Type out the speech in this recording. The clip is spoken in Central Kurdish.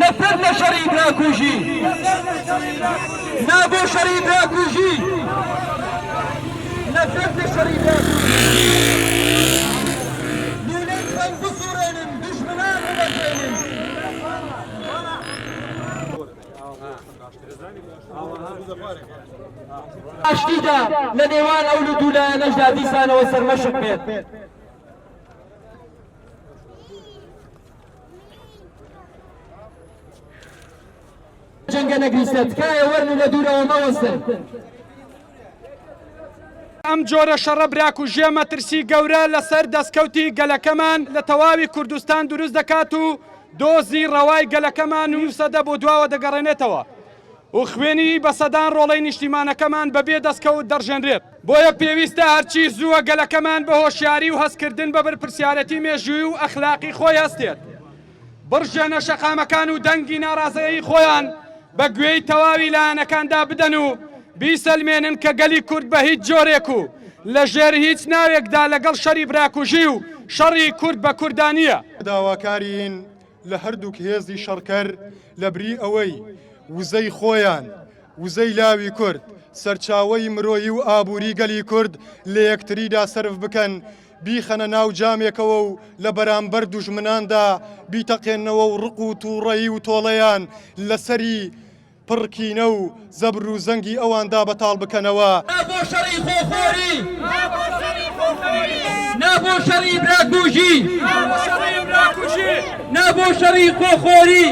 نفر لشری براکوژی نابو شری براکوژی نفر لشری براکوژی لولتفن بصورنن دشمنان ببجنن اشتیدا لنیوان اولو دولا نجدا دیسان و سرمشق بید جنگ نگریست که ورن لدور و موستر ئەم جۆرە شەڕە براکوژێ مەترسی گەورە لەسەر دەستکەوتی گەلەکەمان لە تەواوی کوردستان دروست دەکات و دۆزی ڕەوای گەلەکەمان و سەدە بۆ دواوە دەگەڕێنێتەوە و خوێنی بەسەدان ڕۆڵەی نیشتیمانەکەمان بەبێ دەستکەوت دەڕژێنرێت بۆیە پێویستە هەرچی زووە گەلەکەمان بە هۆشیاری و هەستکردن بە بەرپرسیارەتی مێژووی و ئەخلاقی خۆی هەستێت بڕژێنە شەقامەکان و دەنگی ناڕازایی خۆیان بە گوێی تەواوی لایەنەکاندا بدەن و بیسەلمێنن کە گەلی کورد بە هیچ جۆرێک و لە ژێر هیچ ناوێکدا لەگەڵ شەڕی براکوژی و شەڕی کورد بە کوردانیە داواکارین لە هەردووک هێزی شەڕکەر لە بری ئەوەی وزەی خۆیان وزەی لاوی کورد سەرچاوەی مرۆیی و ئابووری گەلی کورد لە یەکتریدا سرف بکەن بیخەنە ناو جامێکەوە و لە بەرامبەر دوژمناندا بیتەقێنەوە و ڕق و تووڕەیی و تۆڵەیان لەسەری پڕکینە و زەبر و زەنگی ئەواندا بەتاڵ بکەنەوە نابۆ شەڕی خۆخۆری نابۆ شەڕی براکوژی نابۆ شەڕی خۆخۆری